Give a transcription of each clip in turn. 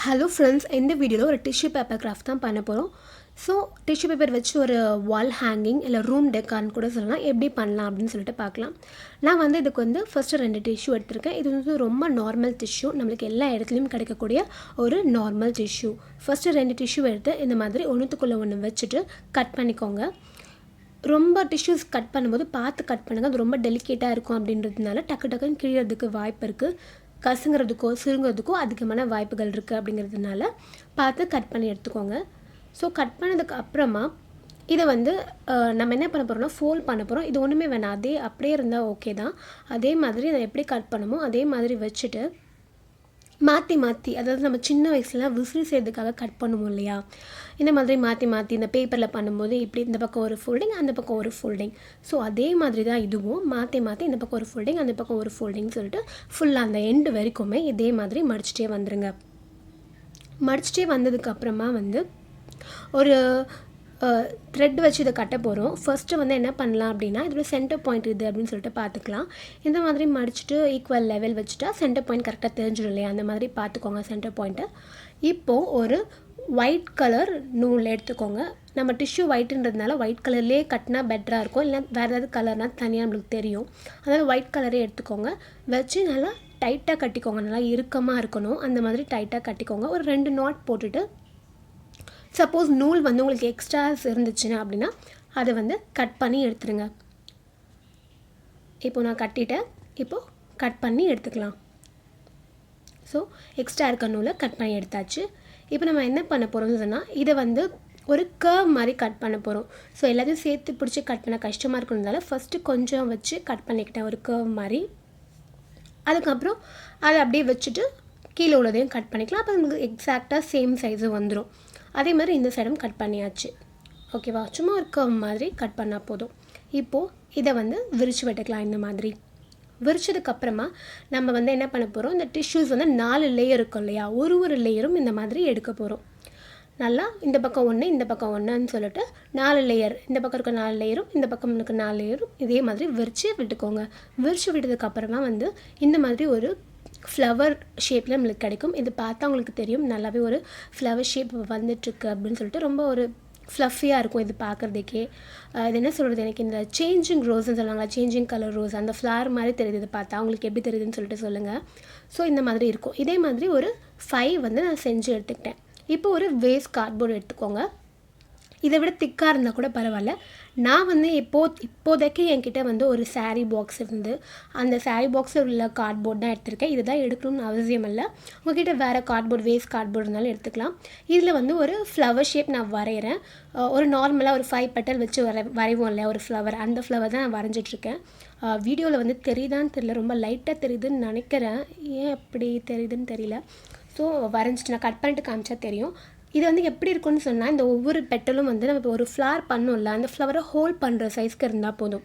Hello friends, இந்த வீடியோவில் ஒரு டிஷ்யூ பேப்பர் கிராஃப்ட் தான் பண்ண போகிறோம். ஸோ டிஷ்யூ பேப்பர் வச்சு ஒரு வால் ஹேங்கிங் இல்லை ரூம் டெக்கார்னு கூட சொல்லலாம். எப்படி பண்ணலாம் அப்படின்னு சொல்லிட்டு பார்க்கலாம். நான் வந்து இதுக்கு வந்து ஃபஸ்ட்டு 2 டிஷ்யூ எடுத்திருக்கேன். இது வந்து ரொம்ப நார்மல் டிஷ்யூ, நம்மளுக்கு எல்லா இடத்துலையும் கிடைக்கக்கூடிய ஒரு நார்மல் டிஷ்யூ. ஃபஸ்ட்டு 2 டிஷ்யூ எடுத்து இந்த மாதிரி ஒன்றுத்துக்குள்ளே ஒன்று வச்சுட்டு கட் பண்ணிக்கோங்க. ரொம்ப டிஷ்யூஸ் கட் பண்ணும்போது பார்த்து கட் பண்ணுங்கள். அது ரொம்ப டெலிகேட்டாக இருக்கும் அப்படின்றதுனால டக்குன்னு கிழியறதுக்கு வாய்ப்பு இருக்குது. கசுங்கிறதுக்கோ சுருங்கிறதுக்கோ அதிகமான வாய்ப்புகள் இருக்குது. அப்படிங்கிறதுனால பார்த்து கட் பண்ணி எடுத்துக்கோங்க. ஸோ கட் பண்ணதுக்கு அப்புறமா இதை வந்து நம்ம என்ன பண்ண போகிறோம்னா ஃபோல்ட் பண்ண போகிறோம். இது ஒன்றுமே வேணாம், அதே அப்படியே இருந்தால் ஓகே தான். அதே மாதிரி நான் எப்படி கட் பண்ணமோ அதே மாதிரி வச்சுட்டு மாற்றி அதாவது நம்ம சின்ன வயசுலாம் விசில் செய்யறதுக்காக கட் பண்ணுவோம் இல்லையா, இந்த மாதிரி மாற்றி இந்த பேப்பரில் பண்ணும்போது இப்படி இந்த பக்கம் ஒரு ஃபோல்டிங் அந்த பக்கம் ஒரு ஃபோல்டிங். ஸோ அதே மாதிரி தான் இதுவும் மாற்றி இந்த பக்கம் ஒரு ஃபோல்டிங் அந்த பக்கம் ஒரு ஃபோல்டிங் சொல்லிட்டு ஃபுல்லாக அந்த எண்டு வரைக்குமே இதே மாதிரி மடிச்சிட்டே வந்துடுங்க. மடிச்சிட்டே வந்ததுக்கப்புறமா வந்து ஒரு த்ரெட் வச்சு இதை கட்ட போகிறோம். ஃபஸ்ட்டு வந்து என்ன பண்ணலாம் அப்படின்னா, இதோட சென்டர் பாயிண்ட் இது அப்படின்னு சொல்லிட்டு பார்த்துக்கலாம். இந்த மாதிரி மடிச்சுட்டு ஈக்குவல் லெவல் வச்சுட்டா சென்டர் பாயிண்ட் கரெக்டாக தெரிஞ்சிடும் இல்லையா, அந்த மாதிரி பார்த்துக்கோங்க சென்டர் பாயிண்ட்டை. இப்போது ஒரு ஒயிட் கலர் நூல் எடுத்துக்கோங்க. நம்ம டிஷ்யூ ஒயிட்டுன்றதுனால ஒயிட் கலர்லேயே கட்டினா பெட்டராக இருக்கும். இல்லை வேறு ஏதாவது கலர்னால் தனியாக நம்மளுக்கு தெரியும். அதனால் ஒயிட் கலரே எடுத்துக்கோங்க. வச்சு நல்லா டைட்டாக கட்டிக்கோங்க. நல்லா இறுக்கமாக இருக்கணும், அந்த மாதிரி டைட்டாக கட்டிக்கோங்க. ஒரு 2 நாட் போட்டுட்டு சப்போஸ் நூல் வந்து உங்களுக்கு எக்ஸ்ட்ராஸ் இருந்துச்சுன்னா அப்படின்னா அதை வந்து கட் பண்ணி எடுத்துருங்க. இப்போது நான் கட்டிட்டேன். இப்போது கட் பண்ணி எடுத்துக்கலாம். ஸோ எக்ஸ்ட்ரா இருக்க நூலை கட் பண்ணி எடுத்தாச்சு. இப்போ நம்ம என்ன பண்ண போகிறோம்னு சொன்னால், இதை வந்து ஒரு கர்வ் மாதிரி கட் பண்ண போகிறோம். ஸோ எல்லாத்தையும் சேர்த்து பிடிச்சி கட் பண்ண கஷ்டமாக இருக்கிறதுனால ஃபஸ்ட்டு கொஞ்சம் வச்சு கட் பண்ணிக்கிட்டேன் ஒரு கர்வ் மாதிரி. அதுக்கப்புறம் அதை அப்படியே வச்சுட்டு கீழே உள்ளதையும் கட் பண்ணிக்கலாம். அப்போ நமக்கு எக்ஸாக்டாக சேம் சைஸு வந்துடும். அதே மாதிரி இந்த சைடும் கட் பண்ணியாச்சு. ஓகேவா, சும்மா ஒரு கர்வ் மாதிரி கட் பண்ணால் போதும். இப்போது இதை வந்து விரித்து வெட்டுக்கலாம். இந்த மாதிரி விரிச்சதுக்கப்புறமா நம்ம வந்து என்ன பண்ண போகிறோம், இந்த டிஷ்யூஸ் வந்து 4 லேயர் இருக்கும் இல்லையா, ஒரு லேயரும் இந்த மாதிரி எடுக்க போகிறோம். நல்லா இந்த பக்கம் 1 இந்த பக்கம் 1ன்னு சொல்லிட்டு 4 லேயர், இந்த பக்கம் இருக்க 4 லேயரும் இந்த பக்கம் இருக்க 4 லேயரும் இதே மாதிரி விரித்து விட்டுக்கோங்க. விரித்து விட்டதுக்கப்புறமா வந்து இந்த மாதிரி ஒரு ஃப்ளவர் ஷேப்பில் நம்மளுக்கு கிடைக்கும். இது பார்த்தா உங்களுக்கு தெரியும் நல்லாவே ஒரு ஃப்ளவர் ஷேப் வந்துட்டுருக்கு அப்படின்னு சொல்லிட்டு ரொம்ப ஒரு ஃப்ளஃபியாக இருக்கும் இது பார்க்குறதுக்கே. இது என்ன சொல்கிறது, எனக்கு இந்த சேஞ்சிங் ரோஸ்ன்னு சொல்லுவாங்க, சேஞ்சிங் கலர் ரோஸ், அந்த ஃப்ளவர் மாதிரி தெரியுது. இது பார்த்தா உங்களுக்கு எப்படி தெரியுதுன்னு சொல்லிட்டு சொல்லுங்கள். ஸோ இந்த மாதிரி இருக்கும். இதே மாதிரி ஒரு 5 வந்து நான் செஞ்சு எடுத்துக்கிட்டேன். இப்போ ஒரு வேஸ்ட் கார்ட்போர்டு எடுத்துக்கோங்க. இதை விட திக்காக இருந்தால் கூட பரவாயில்ல. நான் வந்து இப்போதைக்கு என்கிட்ட வந்து ஒரு சாரீ பாக்ஸ் இருந்து அந்த சாரீ பாக்ஸில் உள்ள கார்ட்போர்ட் தான் எடுத்திருக்கேன். இதுதான் எடுக்கணும்னு அவசியம் இல்லை. உங்கள்கிட்ட வேறு கார்ட்போர்ட் வேஸ்ட் கார்ட்போர்டு இருந்தாலும் எடுத்துக்கலாம். இதில் வந்து ஒரு ஃப்ளவர் ஷேப் நான் வரைகிறேன். ஒரு நார்மலாக ஒரு 5 பெட்டல் வச்சு வரைவோம் இல்லையா ஒரு ஃப்ளவர், அந்த ஃப்ளவர் தான் நான் வரைஞ்சிட்ருக்கேன். வீடியோவில் வந்து தெரியுதான்னு தெரியல, ரொம்ப லைட்டாக தெரியுதுன்னு நினைக்கிறேன். ஏன் அப்படி தெரியுதுன்னு தெரியல. ஸோ வரைஞ்சிட்டு நான் கட் பண்ணிட்டு காமிச்சா தெரியும். இது வந்து எப்படி இருக்குன்னு சொன்னால், இந்த ஒவ்வொரு பெட்டலும் வந்து நம்ம இப்போ ஒரு ஃப்ளவர் பண்ணோம்ல, அந்த ஃப்ளவரை ஹோல்ட் பண்ணுற சைஸ்க்கு இருந்தால் போதும்.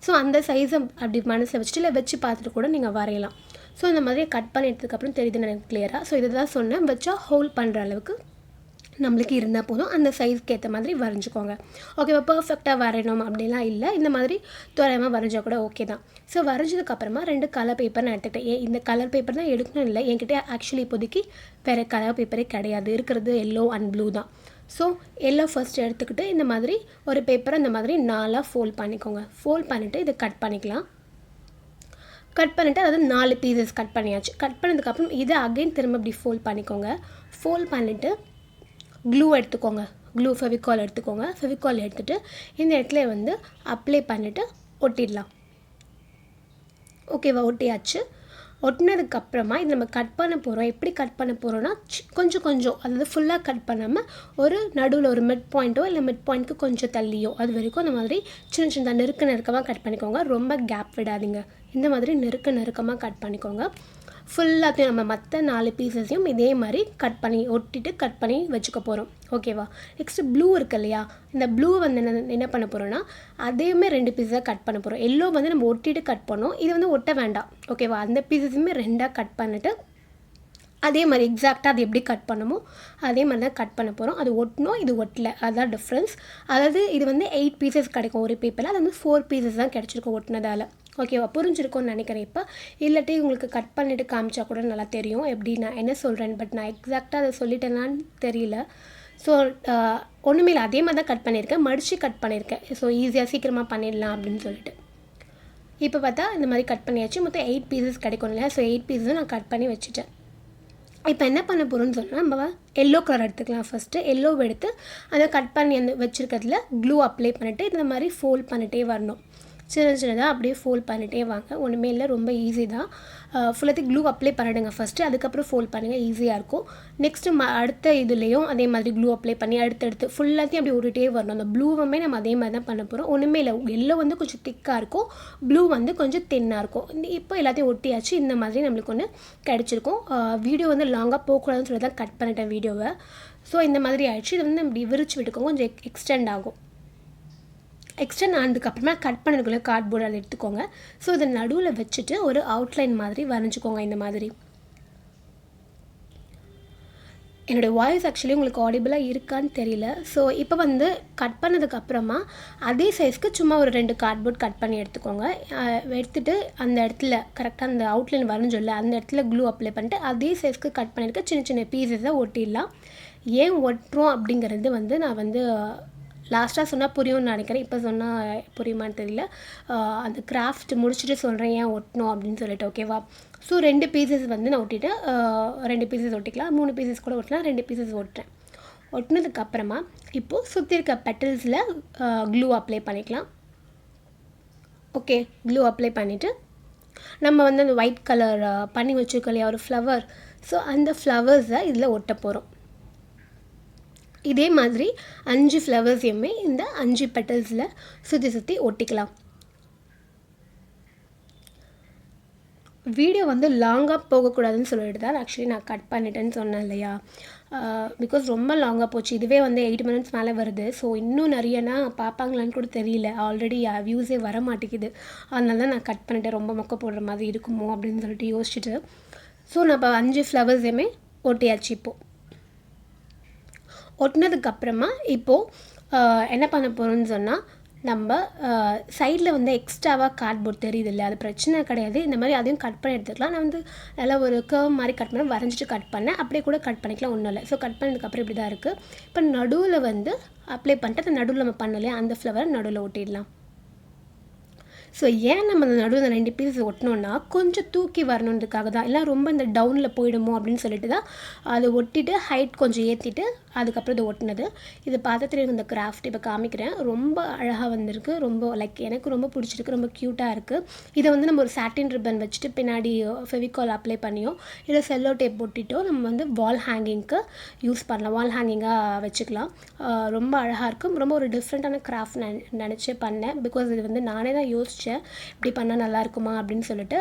ஸோ அந்த சைஸை அப்படி மனசில் வச்சுட்டு இல்லை வச்சு பார்த்துட்டு கூட நீங்கள் வரையலாம். ஸோ இந்த மாதிரி கட் பண்ணி எடுத்ததுக்கப்புறம் தெரியுதுன்னு எனக்கு கிளியராக. ஸோ இதை தான் சொன்னேன், வச்சா ஹோல்ட் பண்ணுற அளவுக்கு நம்மளுக்கு இருந்தால் போதும். அந்த சைஸ்க்கு ஏற்ற மாதிரி வரைஞ்சிக்கோங்க. ஓகேவா, பர்ஃபெக்டாக வரையணும் அப்படிலாம் இல்லை, இந்த மாதிரி தோராயமாக வரைஞ்சால் கூட ஓகே தான். ஸோ வரைஞ்சதுக்கப்புறமா 2 கலர் பேப்பர் நான் எடுத்துக்கிட்டேன். இந்த கலர் பேப்பர் தான் எடுக்கணும் இல்லை, என்கிட்ட ஆக்சுவலி இப்போதைக்கு வேறு கலர் பேப்பரே கிடையாது. இருக்கிறது எல்லோ அண்ட் ப்ளூ தான். ஸோ எல்லோ ஃபஸ்ட்டு எடுத்துக்கிட்டு இந்த மாதிரி ஒரு பேப்பரை இந்த மாதிரி 4ஆக ஃபோல்ட் பண்ணிக்கோங்க. ஃபோல்ட் பண்ணிவிட்டு இதை கட் பண்ணிக்கலாம். கட் பண்ணிவிட்டு அதாவது 4 பீசஸ் கட் பண்ணியாச்சு. கட் பண்ணதுக்கப்புறம் இதை அகைன் திரும்ப இப்படி ஃபோல்ட் பண்ணிக்கோங்க. ஃபோல்ட் பண்ணிவிட்டு க்ளூ எடுத்துக்கோங்க. க்ளூ ஃபெவிகால் எடுத்துக்கோங்க. ஃபெவிகால் எடுத்துகிட்டு இந்த இடத்துல வந்து அப்ளை பண்ணிவிட்டு ஒட்டிடலாம். ஓகேவா, ஒட்டியாச்சு. ஒட்டினதுக்கப்புறமா இது நம்ம கட் பண்ண போகிறோம். எப்படி கட் பண்ண போகிறோன்னா, கொஞ்சம் அதாவது ஃபுல்லாக கட் பண்ணாமல் ஒரு நடுவில் ஒரு மிட் பாயிண்ட்டோ இல்லை மிட் பாயிண்ட்டுக்கு கொஞ்சம் தள்ளியோ அது வரைக்கும் அந்த மாதிரி சின்ன நெருக்கமாக கட் பண்ணிக்கோங்க. ரொம்ப கேப் விடாதீங்க. இந்த மாதிரி நெருக்கமாக கட் பண்ணிக்கோங்க. ஃபுல்லாத்தையும் நம்ம மற்ற 4 பீசஸையும் இதே மாதிரி கட் பண்ணி வச்சுக்க போகிறோம். ஓகேவா, நெக்ஸ்ட்டு ப்ளூ இருக்குது இல்லையா, இந்த ப்ளூ வந்து என்ன பண்ண போகிறோன்னா அதையுமே 2 பீஸாக கட் பண்ண போகிறோம். எல்லோ வந்து நம்ம ஒட்டிட்டு கட் பண்ணோம், இது வந்து ஒட்ட வேண்டாம். ஓகேவா, அந்த பீசஸுமே 2ஆக கட் பண்ணிவிட்டு அதே மாதிரி எக்ஸாக்டாக அது எப்படி கட் பண்ணமோ அதே மாதிரி தான் கட் பண்ண போகிறோம். அது ஒட்டணும், இது ஒட்டலை, அதுதான் டிஃப்ரென்ஸ். அதாவது இது வந்து 8 பீசஸ் கிடைக்கும் ஒரு பேப்பரில், அது வந்து 4 பீசஸ் தான் கிடச்சிருக்கும் ஒட்டினதால். ஓகேவா? புரிஞ்சிருக்கும்னு நினைக்கிறேன். இப்போ இல்லாட்டி உங்களுக்கு கட் பண்ணிவிட்டு காமிச்சா கூட நல்லா தெரியும் எப்படி நான் என்ன சொல்கிறேன்னு. பட் நான் எக்ஸாக்டாக அதை சொல்லிட்டேனான்னு தெரியல. ஸோ ஒன்றுமே இல்லை, அதே மாதிரி தான் கட் பண்ணியிருக்கேன், மடித்து கட் பண்ணியிருக்கேன். ஸோ ஈஸியாக சீக்கிரமாக பண்ணிடலாம் அப்படின்னு சொல்லிட்டு. இப்போ பார்த்தா இந்த மாதிரி கட் பண்ணியாச்சு. மொத்தம் 8 பீசஸ் கிடைக்கும் இல்லையா? ஸோ 8 பீஸஸும் நான் கட் பண்ணி வச்சுட்டேன். இப்போ என்ன பண்ண போகிறோம்னு சொன்னால், நம்ம எல்லோ கலர் எடுத்துக்கலாம். ஃபஸ்ட்டு எல்லோ எடுத்து அதை கட் பண்ணி அந்த வச்சுருக்கிறதுல க்ளூ அப்ளை பண்ணிவிட்டு இந்த மாதிரி ஃபோல்ட் பண்ணிகிட்டே வரணும். சின்னதாக அப்படியே ஃபோல்ட் பண்ணிகிட்டே வாங்க. ஒன்றுமே இல்லை, ரொம்ப ஈஸி தான். ஃபுல்லாத்தையும் க்ளூ அப்ளை பண்ணிவிடுங்க ஃபஸ்ட்டு, அதுக்கப்புறம் ஃபோல்ட் பண்ணுங்கள், ஈஸியாக இருக்கும். நெக்ஸ்ட்டு அடுத்த இதுலேயும் அதே மாதிரி க்ளூ அப்ளை பண்ணி அடுத்தடுத்து ஃபுல்லாத்தையும் அப்படி விட்டுட்டே வரணும். அந்த ப்ளூவுமே நம்ம அதே மாதிரி தான் பண்ண போகிறோம். ஒன்றுமே இல்லை, எல்லோ வந்து கொஞ்சம் திக்காக இருக்கும், ப்ளூ வந்து கொஞ்சம் தின்னாக இருக்கும். இப்போ எல்லாத்தையும் ஒட்டியாச்சு. இந்த மாதிரி நம்மளுக்கு ஒன்று கிடச்சிருக்கும். வீடியோ வந்து லாங்காக போகக்கூடாதுன்னு சொல்லி தான் கட் பண்ணிட்டேன் வீடியோவை. ஸோ இந்த மாதிரி ஆயிடுச்சு. இது வந்து இப்படி விரிச்சு விட்டுக்கோங்க, கொஞ்சம் எக்ஸ்டெண்ட் ஆகும். எக்ஸ்டெண்ட் ஆனதுக்கப்புறமா கட் பண்ணதுக்குள்ளே கார்ட்போர்டு அதை எடுத்துக்கோங்க. ஸோ இதை நடுவில் வச்சுட்டு ஒரு அவுட்லைன் மாதிரி வரைஞ்சிக்கோங்க இந்த மாதிரி. என்னோடய வாய்ஸ் ஆக்சுவலி உங்களுக்கு ஆடிபிளாக இருக்கான்னு தெரியல. ஸோ இப்போ வந்து கட் பண்ணதுக்கப்புறமா அதே சைஸ்க்கு சும்மா ஒரு 2 கார்ட்போர்ட் கட் பண்ணி எடுத்துக்கோங்க. எடுத்துகிட்டு அந்த இடத்துல கரெக்டாக அந்த அவுட்லைன் வரைஞ்சோல்ல, அந்த இடத்துல க்ளூ அப்ளை பண்ணிட்டு அதே சைஸ்க்கு கட் பண்ணியிருக்க சின்ன சின்ன பீசஸை ஒட்டிடலாம். ஏன் ஒட்டுறோம் அப்படிங்கிறது வந்து நான் வந்து லாஸ்ட்டாக சொன்னால் புரியும்னு நினைக்கிறேன். இப்போ சொன்னால் புரியுமான்னு தெரியல. அந்த கிராஃப்ட் முடிச்சுட்டு சொல்கிறேன் ஏன் ஒட்டணும் அப்படின்னு சொல்லிட்டு. ஓகேவா? ஸோ 2 பீசஸ் வந்து நான் ஒட்டிட்டேன். 2 பீசஸ் ஒட்டிக்கலாம், 3 பீசஸ் கூட ஒட்டலாம். 2 பீசஸ் ஒட்டுறேன். ஒட்டினதுக்கப்புறமா இப்போது சுற்றி இருக்க பெட்டல்ஸில் க்ளூ அப்ளை பண்ணிக்கலாம். ஓகே, க்ளூ அப்ளை பண்ணிவிட்டு நம்ம வந்து அந்த ஒயிட் கலர் பண்ணி வச்சுருக்கோம் இல்லையா ஒரு ஃப்ளவர், ஸோ அந்த ஃப்ளவர்ஸை இதில் ஒட்ட போகிறோம். இதே மாதிரி 5 ஃப்ளவர்ஸையுமே இந்த 5 பெட்டல்ஸில் சுற்றி சுற்றி ஒட்டிக்கலாம். வீடியோ வந்து லாங்காக போகக்கூடாதுன்னு சொல்லிட்டு தான் ஆக்சுவலி நான் கட் பண்ணிட்டேன்னு சொன்னேன் இல்லையா? பிகாஸ் ரொம்ப லாங்காக போச்சு. இதுவே வந்து 8 மினிட்ஸ் மேலே வருது. ஸோ இன்னும் நிறையனா பார்ப்பாங்களான்னு கூட தெரியல. ஆல்ரெடி வியூஸே வர மாட்டேங்குது. அதனால தான் நான் கட் பண்ணிட்டேன். ரொம்ப மொக்க போடுற மாதிரி இருக்குமோ அப்படின்னு சொல்லிட்டு யோசிச்சுட்டு. ஸோ நான் இப்போ 5 ஃப்ளவர்ஸையுமே ஒட்டியாச்சு. இப்போது ஒட்டினதுக்கப்புறமா இப்போது என்ன பண்ண போகிறோம்னு சொன்னால், நம்ம சைடில் வந்து எக்ஸ்ட்ராவாக கார்ட்போர்ட் தெரியுது இல்லை, அது பிரச்சனை கிடையாது. இந்த மாதிரி அதையும் கட் பண்ணி எடுத்துக்கலாம். நான் வந்து நல்லா ஒரு கர்வ் மாதிரி கட் பண்ண வரைஞ்சிட்டு கட் பண்ணேன். அப்படியே கூட கட் பண்ணிக்கலாம், ஒன்றும் இல்லை. ஸோ கட் பண்ணதுக்கப்புறம் இப்படி தான் இருக்குது. இப்போ நடுவில் வந்து அப்ளை பண்ணிட்டு அந்த நடுவில் நம்ம பண்ணலையே அந்த ஃப்ளவரை நடுவில் ஒட்டிடலாம். ஸோ ஏன் நம்ம அந்த நடுவில் 2 பீசஸ் ஒட்டினோன்னா கொஞ்சம் தூக்கி வரணுன்றதுக்காக தான். இல்லை ரொம்ப இந்த டவுனில் போயிடுமோ அப்படின்னு சொல்லிட்டு தான் அதை ஒட்டிட்டு ஹைட் கொஞ்சம் ஏற்றிட்டு அதுக்கப்புறம் இதை ஒட்டினது. இது பார்த்துட்டு இந்த கிராஃப்ட் இப்போ காமிக்கிறேன். ரொம்ப அழகாக வந்திருக்கு. ரொம்ப லைக் எனக்கு ரொம்ப பிடிச்சிருக்கு. ரொம்ப க்யூட்டாக இருக்குது. இதை வந்து நம்ம ஒரு சாட்டின் ரிப்பன் வச்சுட்டு பின்னாடி ஃபெவிகால் அப்ளை பண்ணியோ இல்லை செல்லோ டேப் ஒட்டிட்டோ நம்ம வந்து வால் ஹேங்கிங்க்கு யூஸ் பண்ணலாம். வால் ஹேங்கிங்காக வச்சுக்கலாம். ரொம்ப அழகாக இருக்கும். ரொம்ப ஒரு டிஃப்ரெண்ட்டான கிராஃப்ட் நினச்சே பண்ணேன். பிகாஸ் இது வந்து நானே தான் யோசித்தேன் இப்படி பண்ணால் நல்லா இருக்குமா அப்படின்னு சொல்லிட்டு.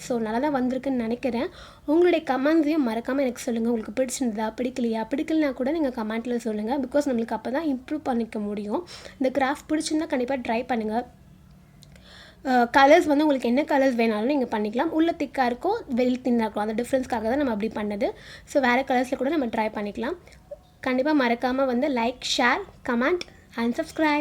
ஸோ நல்லா தான் வந்திருக்குன்னு நினைக்கிறேன். உங்களுடைய கமெண்ட்ஸையும் மறக்காமல் எனக்கு சொல்லுங்கள். உங்களுக்கு பிடிச்சிருந்ததா பிடிக்கலையா? பிடிக்கலனா கூட நீங்கள் கமெண்ட்டில் சொல்லுங்கள். பிகாஸ் நம்மளுக்கு அப்போ தான் இம்ப்ரூவ் பண்ணிக்க முடியும். இந்த கிராஃப்ட் பிடிச்சிருந்தா கண்டிப்பாக ட்ரை பண்ணுங்கள். கலர்ஸ் வந்து உங்களுக்கு என்ன கலர்ஸ் வேணாலும் நீங்கள் பண்ணிக்கலாம். உள்ள திக்காக இருக்கும், வெளியில் தின்னாக இருக்கும். அந்த டிஃப்ரென்ஸ்க்காக தான் நம்ம அப்படி பண்ணது. ஸோ வேறு கலர்ஸில் கூட நம்ம ட்ரை பண்ணிக்கலாம். கண்டிப்பாக மறக்காமல் வந்து like, share, comment and subscribe.